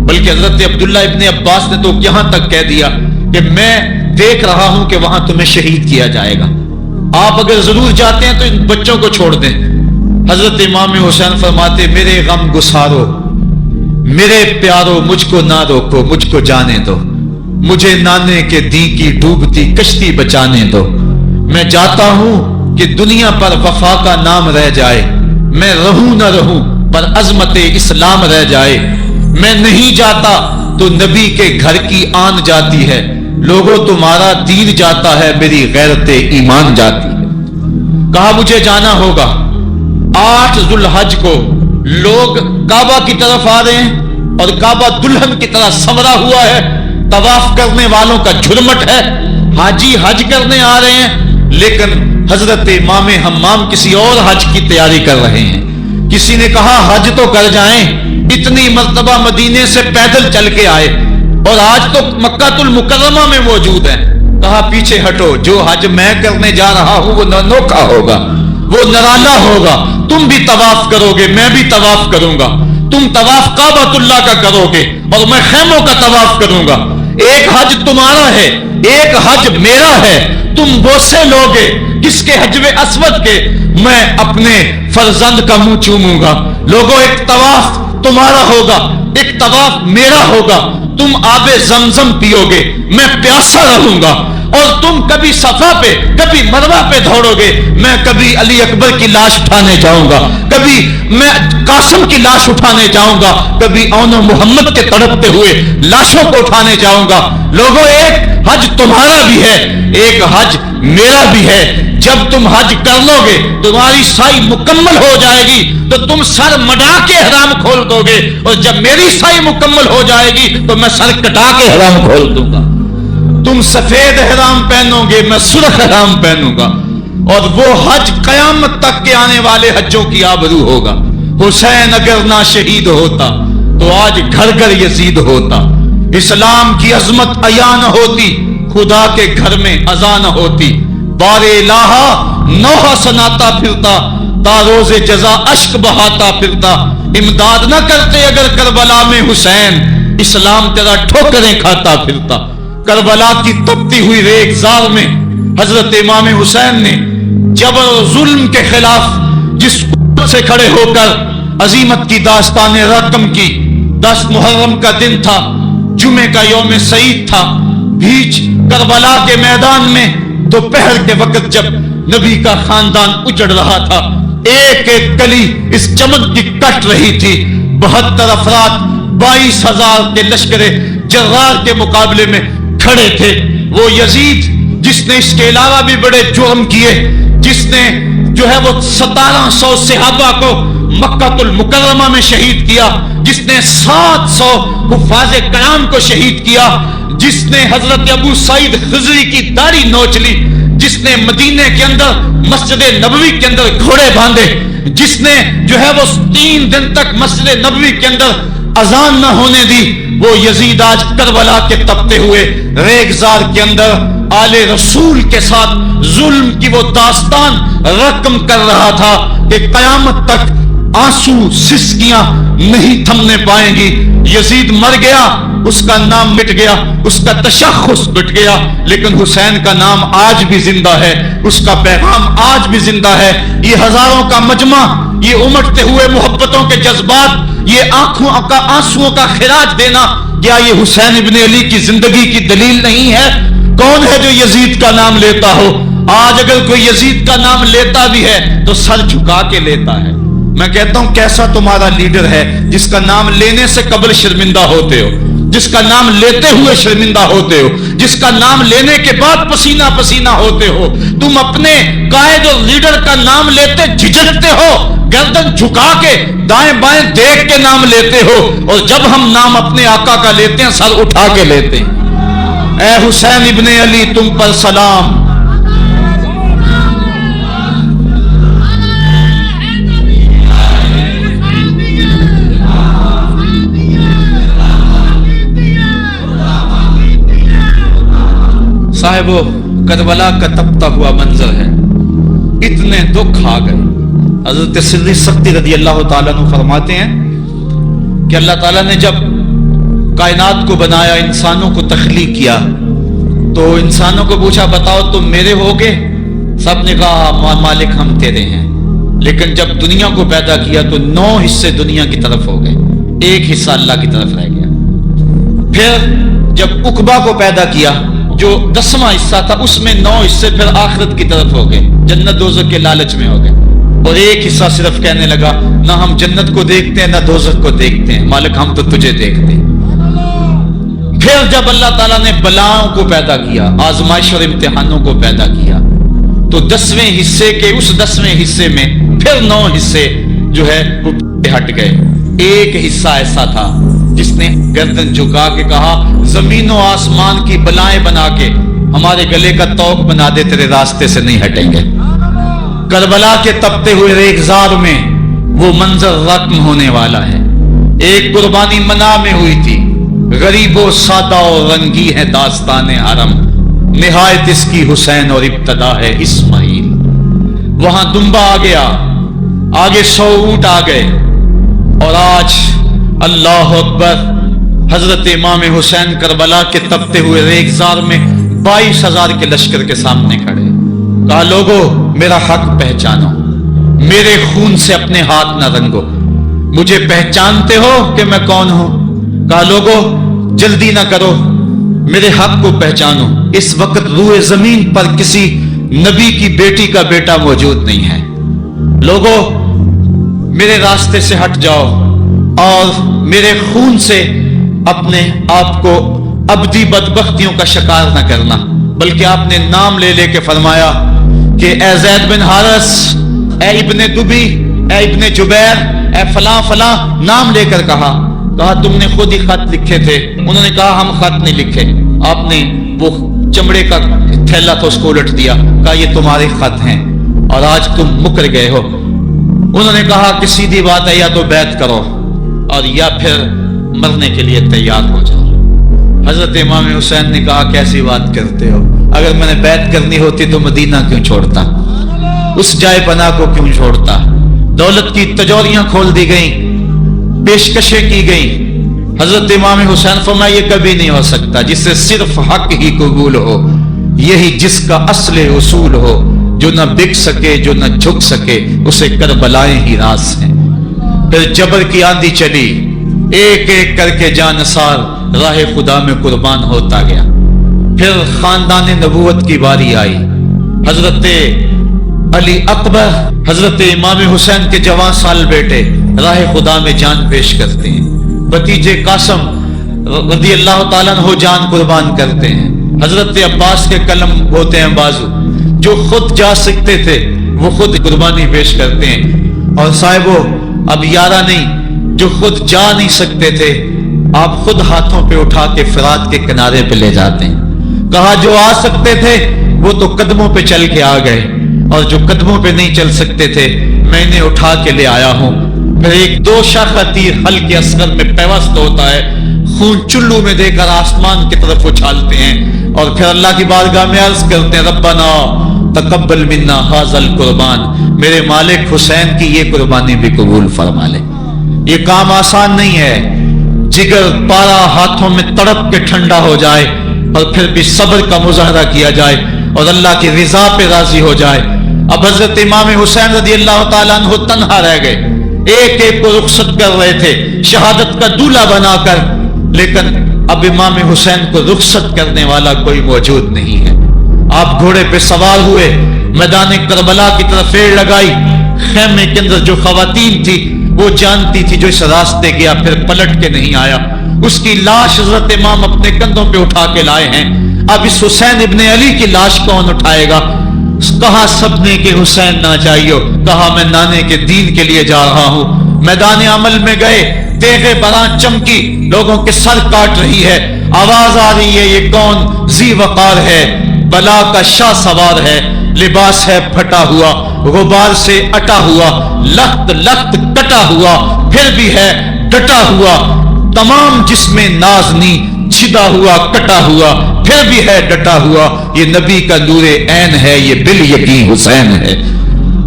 بلکہ حضرت عبداللہ ابن عباس نے تو یہاں تک کہہ دیا کہ میں دیکھ رہا ہوں کہ وہاں تمہیں شہید کیا جائے گا، آپ اگر ضرور جاتے ہیں تو ان بچوں کو چھوڑ دیں۔ حضرت امام حسین فرماتے میرے غم گسارو، میرے پیارو، مجھ کو نہ روکو، مجھ کو جانے دو، مجھے نانے کے دی کی ڈوبتی کشتی بچانے دو، میں جاتا ہوں کہ دنیا پر وفا کا نام رہ جائے، میں رہوں نہ رہوں پر عظمت اسلام رہ جائے، میں نہیں جاتا تو نبی کے گھر کی آن جاتی ہے، لوگوں تمہارا دین جاتا ہے، میری غیرت ایمان جاتی ہے۔ کہا مجھے جانا ہوگا۔ 8 ذو الحج کو لوگ کعبہ کی طرف آ رہے ہیں اور کعبہ دلہن کی طرح سنورا ہوا ہے، طواف کرنے والوں کا جھرمٹ ہے، حاجی حج کرنے آ رہے ہیں، لیکن حضرت امام حمام کسی اور حج کی تیاری کر رہے ہیں۔ کسی نے کہا حج تو کر جائیں، اتنی مرتبہ مدینے سے پیدل چل کے آئے اور آج تو مکہ المکرمہ میں موجود ہیں۔ کہا پیچھے ہٹو، جو حج میں کرنے جا رہا ہوں وہ نوکھا ہوگا، وہ نرالا ہوگا، تم بھی طواف کرو گے، میں بھی طواف کروں گا، تم طواف کعبۃ اللہ کا کرو گے اور میں خیموں کا طواف کروں گا، ایک حج تمہارا ہے، ایک حج میرا ہے، تم بوسے لوگے کس کے حجر اسود کے، میں اپنے فرزند کا منہ چوموں گا، لوگوں ایک طواف تمہارا ہوگا، ایک طواف میرا ہوگا، تم آب زمزم پیو گے، میں پیاسا رہوں گا، اور تم کبھی صفا پہ کبھی مروہ پہ دوڑو گے، میں کبھی علی اکبر کی لاش اٹھانے جاؤں گا، کبھی میں قاسم کی لاش اٹھانے جاؤں گا، کبھی اون محمد کے تڑپتے ہوئے لاشوں کو اٹھانے جاؤں گا۔ لوگوں ایک حج تمہارا بھی ہے، ایک حج میرا بھی ہے، جب تم حج کر لو گے تمہاری سائی مکمل ہو جائے گی تو تم سر مڈا کے حرام کھول دو گے، اور جب میری سائی مکمل ہو جائے گی تو میں سر کٹا کے حرام کھول دوں گا، تم سفید احرام پہنو گے، میں سرخ احرام پہنوں گا، اور وہ حج قیامت تک کے آنے والے حجوں کی آبرو ہوگا۔ حسین اگر نہ شہید ہوتا تو آج گھر گھر یزید ہوتا، اسلام کی عظمت عیاں نہ ہوتی، خدا کے گھر میں اذان نہ ہوتی، بار الہا نوحہ سناتا پھرتا، تا روز جزا اشک بہاتا پھرتا، امداد نہ کرتے اگر کربلا میں حسین، اسلام تیرا ٹھوکریں کھاتا پھرتا۔ کربلا کی تپتی ہوئی ریگزار میں حضرت امام حسین نے جبر و ظلم کے خلاف جس قوت سے کھڑے ہو کر عظیمت کی داستان رقم کی، 10 محرم کا دن تھا، جمعے کا یوم سعید تھا، بھیچ کربلا کے میدان میں دوپہر کے وقت جب نبی کا خاندان اجڑ رہا تھا، ایک ایک کلی اس چمن کی کٹ رہی تھی، 72 افراد 22,000 کے لشکر جرار کے مقابلے میں کھڑے تھے۔ وہ یزید جس نے اس کے علاوہ بھی بڑے جرم کیے، جس نے جو ہے وہ 1700 صحابہ کو مکہ المکرمہ میں شہید کیا، جس نے 700 حفاظ کرام کو شہید کیا، جس نے حضرت ابو سعید خضری کی داڑھی نوچ لی، جس نے مدینے کے اندر مسجد نبوی کے اندر گھوڑے باندھے، جس نے جو ہے وہ 3 دن تک مسجد نبوی کے اندر اذان نہ ہونے دی، وہ یزید آج کربلا کے تپتے ہوئے ریگزار کے اندر آل رسول کے ساتھ ظلم کی وہ داستان رقم کر رہا تھا کہ قیامت تک آنسو سسکیاں نہیں تھمنے پائیں گی۔ یزید مر گیا، اس کا نام مٹ گیا، اس کا تشخص مٹ گیا، لیکن حسین کا نام آج بھی زندہ ہے، اس کا پیغام آج بھی زندہ ہے۔ یہ ہزاروں کا مجمع، یہ امٹتے ہوئے محبتوں کے جذبات، یہ آنکھوں کا آنسوؤں کا خراج دینا، کیا یہ حسین ابن علی کی زندگی کی دلیل نہیں ہے؟ کون ہے جو یزید کا نام لیتا ہو؟ آج اگر کوئی یزید کا نام لیتا بھی ہے تو سر جھکا کے لیتا ہے۔ میں کہتا ہوں کیسا تمہارا لیڈر ہے جس کا نام لینے سے قبل شرمندہ ہوتے ہو، جس کا نام لیتے ہوئے شرمندہ ہوتے ہو، جس کا نام لینے کے بعد پسینہ پسینہ ہوتے ہو۔ تم اپنے قائد اور لیڈر کا نام لیتے جھجکتے ہو، گردن جھکا کے دائیں بائیں دیکھ کے نام لیتے ہو، اور جب ہم نام اپنے آقا کا لیتے ہیں سر اٹھا کے لیتے ہیں۔ اے حسین ابن علی تم پر سلام۔ صاحبو کربلا کا تپتا ہوا منظر ہے، اتنے دکھ آ گئے، حضرت سری سختی رضی اللہ تعالیٰ عنہ فرماتے ہیں کہ اللہ تعالیٰ نے جب کائنات کو بنایا، انسانوں کو تخلیق کیا، تو انسانوں کو پوچھا بتاؤ تم میرے ہوگے؟ سب نے کہا مالک ہم تیرے ہیں۔ لیکن جب دنیا کو پیدا کیا تو 9 حصے دنیا کی طرف ہو گئے، 1 حصہ اللہ کی طرف رہ گیا۔ پھر جب عقبہ کو پیدا کیا جو 10واں حصہ تھا، اس میں 9 حصے پھر آخرت کی طرف ہو گئے، جنت دوزخ کے لالچ میں ہو گئے، اور 1 حصہ صرف کہنے لگا نہ ہم جنت کو دیکھتے ہیں نہ دوزخ کو دیکھتے ہیں، مالک ہم تو تجھے دیکھتے ہیں۔ پھر جب اللہ تعالیٰ نے بلاؤں کو پیدا کیا، آزمائش اور امتحانوں کو پیدا کیا، تو 10ویں حصے کے اس 10ویں حصے میں پھر 9 حصے جو ہے وہ ہٹ گئے۔ 1 حصہ ایسا تھا جس نے گردن جھکا کے کہا زمین و آسمان کی بلائیں بنا کے ہمارے گلے کا توق بنا دے، تیرے راستے سے نہیں ہٹیں گے۔ کربلا کے تپتے ہوئے ریگزار میں وہ منظر رقم ہونے والا ہے۔ ایک قربانی منا میں ہوئی تھی، غریب و سادہ اور رنگی ہے داستان حرم، نہایت اس کی حسین اور ابتدا ہے اسماعیل۔ وہاں دمبا آ گیا، آگے 100 اونٹ آ گئے، اور آج اللہ اکبر حضرت امام حسین کربلا کے تپتے ہوئے ریگزار میں 22,000 کے لشکر کے سامنے کھڑے۔ کہا لوگو میرا حق پہچانو، میرے خون سے اپنے ہاتھ نہ رنگو، مجھے پہچانتے ہو کہ میں کون ہوں؟ کہا لوگو جلدی نہ کرو، میرے حق کو پہچانو، اس وقت روئے زمین پر کسی نبی کی بیٹی کا بیٹا موجود نہیں ہے، لوگو میرے راستے سے ہٹ جاؤ اور میرے خون سے اپنے آپ کو ابدی بدبختیوں کا شکار نہ کرنا۔ بلکہ آپ نے نام لے لے کے فرمایا کہ اے زید بن حارث، اے ابن دبی، اے ابن جبیر، اے فلاں فلاں، نام لے کر کہا تم نے خود ہی خط لکھے تھے۔ انہوں نے کہا ہم خط نہیں لکھے۔ آپ نے وہ چمڑے کا تھیلا تھا اس کو الٹ دیا، کہا یہ تمہارے خط ہیں اور آج تم مکر گئے ہو۔ انہوں نے کہا کہ سیدھی بات ہے، یا تو بیعت کرو اور یا پھر مرنے کے لیے تیار ہو جاؤ۔ حضرت امام حسین نے کہا کیسی بات کرتے ہو، اگر میں نے بیعت کرنی ہوتی تو مدینہ کیوں چھوڑتا، اس جائے پناہ کو کیوں چھوڑتا۔ دولت کی تجوریاں کھول دی گئیں، پیشکشیں کی گئیں۔ حضرت امام حسین فرمایا یہ کبھی نہیں ہو سکتا، جس سے صرف حق ہی قبول ہو، یہی جس کا اصل اصول ہو، جو نہ بک سکے جو نہ جھک سکے، اسے کربلائیں ہی راس ہیں۔ پھر جبر کی آندھی چلی، ایک ایک کر کے جانثار راہ خدا میں قربان ہوتا گیا۔ پھر خاندان نبوت کی باری آئی، حضرت علی اکبر حضرت امام حسین کے جوان سال بیٹے راہ خدا میں جان پیش کرتے ہیں، بھتیجے قاسم رضی اللہ تعالیٰ عنہ جان قربان کرتے ہیں، حضرت عباس کے قلم ہوتے ہیں بازو، جو خود جا سکتے تھے وہ خود قربانی پیش کرتے ہیں، اور صاحبو اب یارہ نہیں، جو خود جا نہیں سکتے تھے آپ خود ہاتھوں پہ اٹھا کے فرات کے کنارے پہ لے جاتے ہیں۔ کہا جو آ سکتے تھے وہ تو قدموں پہ چل کے آ گئے، اور جو قدموں پہ نہیں چل سکتے تھے میں نے اٹھا کے لے آیا ہوں۔ پھر ایک 2 شاخہ تیر حلق اصغر میں پیوست ہوتا ہے، خون چلو میں دے کر آسمان کی طرف اچھالتے ہیں، اور پھر اللہ کی بارگاہ میں عرض کرتے ہیں ربنا تقبل منا ھذا القربان، میرے مالک حسین کی یہ قربانی بھی قبول فرما لے۔ یہ کام آسان نہیں ہے، جگر پارا ہاتھوں میں تڑپ کے ٹھنڈا ہو جائے اور پھر بھی صبر کا مظاہرہ کیا جائے اور اللہ کی رضا پہ راضی ہو جائے۔ اب حضرت امام حسین رضی اللہ تعالیٰ عنہ تنہا رہ گئے، ایک ایک کو رخصت کر رہے تھے شہادت کا دولہا بنا کر، لیکن اب امام حسین کو رخصت کرنے والا کوئی موجود نہیں ہے۔ آپ گھوڑے پہ سوار ہوئے، میدان کربلا کی طرف ایڑ لگائی، خیمے کے اندر جو خواتین تھی وہ جانتی تھی جو اس راستے گیا پھر پلٹ کے نہیں آیا، اس کی لاش حضرت امام اپنے کندھوں پہ اٹھا کے لائے ہیں۔ اب اس حسین ابن علی کی لاش کون اٹھائے گا؟ کہا سب نے کہ حسین نہ جائیو، کہا میں نانے کے دین کے لیے جا رہا ہوں۔ میدان عمل میں گئے، تیغ براں چمکی، لوگوں کے سر کاٹ رہی ہے، آواز آ رہی ہے یہ کون ذی وقار ہے، بلا کا شاہ سوار ہے، لباس ہے پھٹا ہوا، غبار سے اٹا ہوا، لخت لخت کٹا ہوا، پھر بھی ہے ڈٹا ہوا، تمام جسم نازنی چھدا ہوا کٹا ہوا، پھر بھی ہے ڈٹا ہوا، یہ نبی کا نور عین ہے، یہ بال یقین حسین ہے۔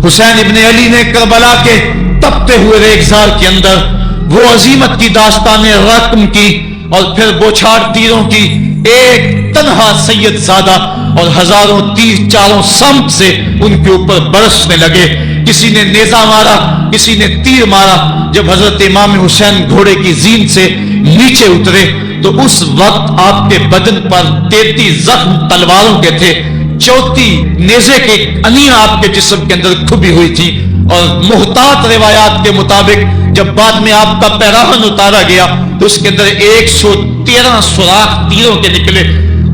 حسین ابن علی نے کربلا کے تپتے ہوئے ریگزار کے اندر وہ عظیمت کی داستان رقم کی اور پھر بوچھاڑ تیروں کی، ایک تنہا سید زادہ اور ہزاروں تیر چاروں سمت سے ان کے اوپر برسنے لگے۔ کسی نے نیزہ مارا، کسی نے تیر مارا۔ جب حضرت امام حسین گھوڑے کی زین سے نیچے اترے تو اس وقت آپ کے بدن پر 33 زخم تلواروں کے تھے، 34 نیزے کے انیاں آپ کے جسم کے اندر کھبی ہوئی تھی، اور محتاط روایات کے مطابق جب بعد میں آپ کا پیراہن اتارا گیا تو اس کے اندر 113 سوراخ تیروں کے نکلے،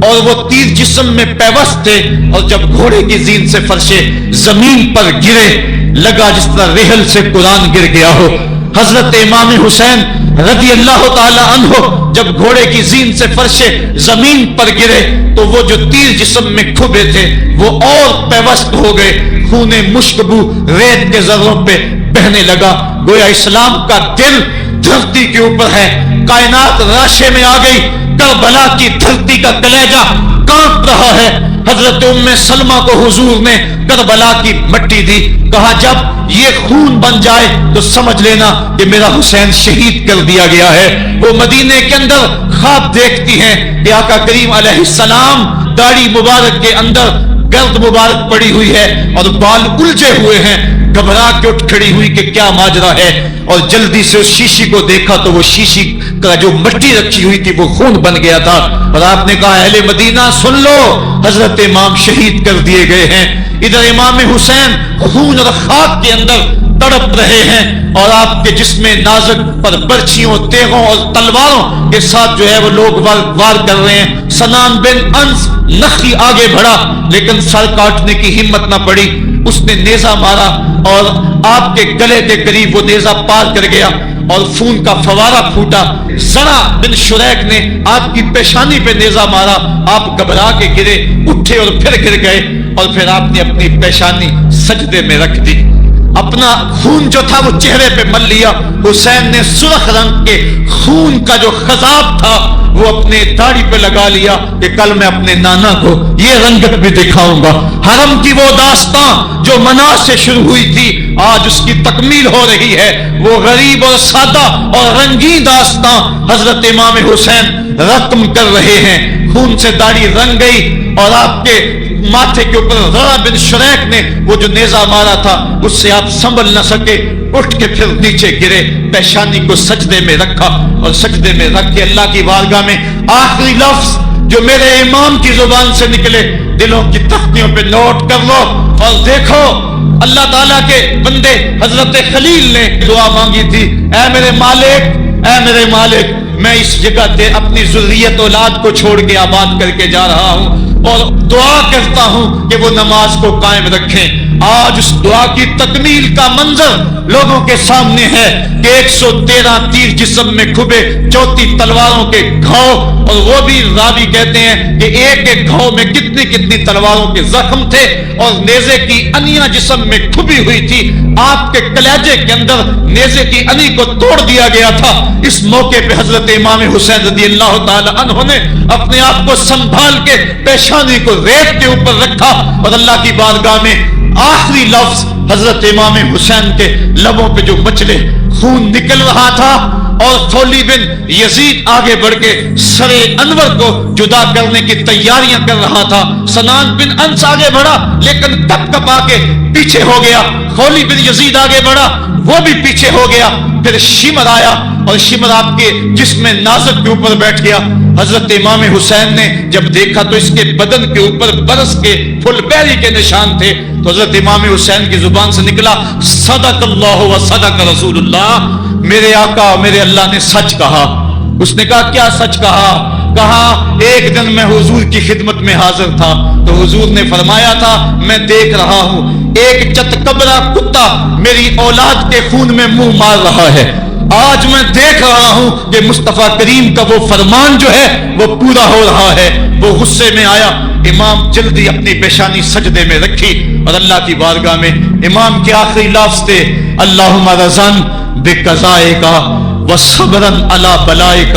اور وہ تیر جسم میں پیوست تھے، اور جب گھوڑے کی زین سے فرشے زمین پر گرے لگا جس طرح ریحل سے قرآن گر گیا ہو۔ حضرت امام حسین رضی اللہ تعالی عنہ جب گھوڑے کی زین سے فرشے زمین پر گرے تو وہ جو تیر جسم میں کھبے تھے وہ اور پیوست ہو گئے، خون مشکبو ریت کے ذروں پہ بہنے لگا، گویا اسلام کا دل دھرتی کے اوپر ہے، کائنات راشے میں آ گئی، کربلا کی دھرتی کا کلیجہ کانپ رہا ہے۔ حضرت ام سلمہ کو حضور نے کربلا کی مٹی دی، کہا جب یہ خون بن جائے تو سمجھ لینا کہ میرا حسین شہید کر دیا گیا ہے۔ وہ مدینے کے اندر خواب دیکھتی ہیں کہ آقا کریم علیہ السلام داڑھی مبارک کے اندر گرد مبارک پڑی ہوئی ہے اور بال الجھے ہوئے ہیں، گھبرا کے اٹھ کھڑی ہوئی کہ کیا ماجرا ہے، اور جلدی سے اس شیشی کو دیکھا تو وہ شیشی کا جو مٹی رکھی ہوئی تھی وہ خون بن گیا تھا، اور آپ نے کہا اہل مدینہ سن لو، حضرت امام شہید کر دیے گئے ہیں۔ ادھر امام حسین خون اور خاک کے اندر تڑپ رہے ہیں، اور آپ کے جسم نازک پر برچھیوں، تیغوں اور تلواروں کے ساتھ جو ہے وہ لوگ وار کر رہے ہیں۔ سنان بن انس نخی آگے بڑھا لیکن سر کاٹنے کی ہمت نہ پڑی، اس نے نیزہ مارا اور آپ کے گلے کے قریب وہ نیزہ پار کر گیا اور خون کا فوارہ پھوٹا۔ زرع بن شریک نے آپ کی پیشانی پہ نیزہ مارا، آپ گھبرا کے گرے، اٹھے اور پھر گر گئے، اور پھر آپ نے اپنی پیشانی سجدے میں رکھ دی، اپنا خون جو تھا وہ چہرے پہ مل لیا۔ حسین نے سرخ رنگ کے خون کا جو خضاب تھا وہ اپنے داڑھی پہ لگا لیا کہ کل میں اپنے نانا کو یہ رنگت بھی دکھاؤں گا۔ حرم کی وہ داستان جو مناس سے شروع ہوئی تھی آج اس کی تکمیل ہو رہی ہے، وہ غریب اور سادہ اور رنگین داستان حضرت امام حسین رقم کر رہے ہیں۔ خون سے داڑھی رنگ گئی اور آپ کے ماتھے کے اوپر زرع بن شریک نے وہ جو نیزہ مارا تھا اس سے آپ سنبھل نہ سکے، اٹھ کے پھر نیچے گرے، پیشانی کو سجدے میں رکھا، اور سجدے میں رکھ کے اللہ کی بارگاہ میں آخری لفظ جو میرے امام کی زبان سے نکلے دلوں کی تختیوں پہ نوٹ کر لو اور دیکھو۔ اللہ تعالیٰ کے بندے حضرت خلیل نے دعا مانگی تھی، اے میرے مالک، اے میرے مالک، میں اس جگہ پہ اپنی ذریت اولاد کو چھوڑ کے آباد کر کے جا رہا ہوں اور دعا کرتا ہوں کہ وہ نماز کو قائم رکھیں۔ آج اس دعا کی تکمیل کا منظر لوگوں کے سامنے ہے کہ 113 تیر جسم میں کھبے، 34 تلواروں کے گھاؤ، اور وہ بھی راوی کہتے ہیں کہ ایک ایک گھاؤ میں کتنی کتنی تلواروں کے زخم تھے، اور نیزے کی انیاں جسم میں کھبی ہوئی تھی، آپ کے کلیجے کے اندر نیزے کی انی کو توڑ دیا گیا تھا۔ اس موقع پہ حضرت امام حسین رضی اللہ تعالی عنہ نے اپنے آپ کو سنبھال کے پیشانی کو ریت کے اوپر رکھا اور اللہ کی بارگاہ میں آخری لفظ حضرت امام حسین کے لبوں پہ جو مچلے خون نکل رہا تھا، اور خولی بن یزید آگے بڑھ کے سر انور کو جدا کرنے کی تیاریاں کر رہا تھا۔ سنان بن انس آگے بڑھا لیکن کپ کپا کے پیچھے ہو گیا، خولی بن یزید آگے بڑھا وہ بھی پیچھے ہو گیا، پھر شمر آیا اور شمر آپ کے جسم نازک کے اوپر بیٹھ گیا۔ حضرت امام حسین نے جب دیکھا تو اس کے بدن کے اوپر برس کے پھل بیری کے نشان تھے، تو حضرت امام حسین کی زبان سے نکلا صدق اللہ و صدق رسول اللہ، میرے آقا میرے اللہ نے سچ کہا۔ اس نے کہا کیا سچ کہا؟ کہا ایک دن میں حضور کی خدمت میں حاضر تھا تو حضور نے فرمایا تھا میں دیکھ رہا ہوں ایک چتکبرا کتا میری اولاد کے خون میں منہ مار رہا ہے، آج میں دیکھ رہا ہوں کہ مصطفیٰ کریم کا وہ فرمان جو ہے وہ پورا ہو رہا ہے۔ وہ غصے میں آیا، امام جلدی اپنی پیشانی سجدے میں رکھی اور اللہ کی بارگاہ میں امام کے آخری لفظ تھے اللہم رضن بقضائک وصبرن علی بلائک،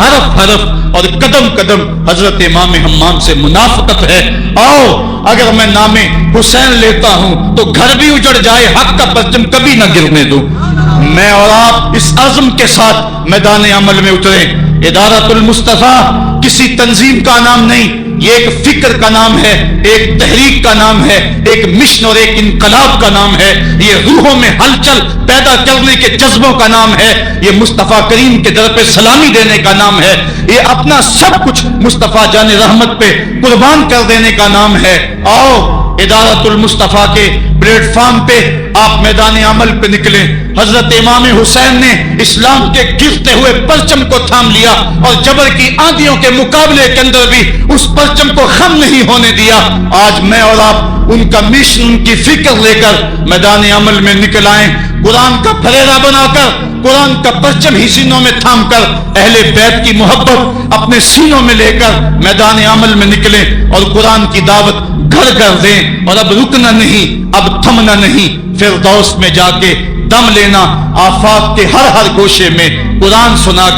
حرف حرف اور قدم قدم حضرت امام حمام سے منافقت ہے. آؤ اگر میں نام حسین لیتا ہوں تو گھر بھی اجڑ جائے، حق کا پرچم کبھی نہ گرنے دوں. میں اور آپ اس عزم کے ساتھ میدان عمل میں اتریں. ادارۃ المصطفیٰ کسی تنظیم کا نام نہیں، یہ ایک فکر کا نام ہے، ایک تحریک کا نام ہے، ایک مشن اور ایک انقلاب کا نام ہے. یہ روحوں میں ہلچل پیدا کرنے کے جذبوں کا نام ہے. یہ مصطفیٰ کریم کے در پہ سلامی دینے کا نام ہے. یہ اپنا سب کچھ مصطفیٰ جان رحمت پہ قربان کر دینے کا نام ہے. آؤ ادارۃ المصطفیٰ کے پلیٹ فارم پہ آپ میدان عمل پہ نکلیں. حضرت امام حسین نے اسلام کے گرتے ہوئے پرچم کو تھام لیا اور جبر کی آندھیوں کے مقابلے کے اندر بھی اس پرچم کو خم نہیں ہونے دیا. آج میں اور آپ ان کا مشن، ان کی فکر لے کر میدان عمل میں نکل آئیں. قرآن کا پھریرا بنا کر، قرآن کا پرچم ہی سینوں میں تھام کر، اہل بیت کی محبت اپنے سینوں میں لے کر میدان عمل میں نکلیں اور قرآن کی دعوت گھر کر دیں. اور اب رکنا نہیں، اب تھمنا نہیں، فردوس میں جا کے دم لینا، آفاق کے ہر ہر گوشے میں قرآن سنا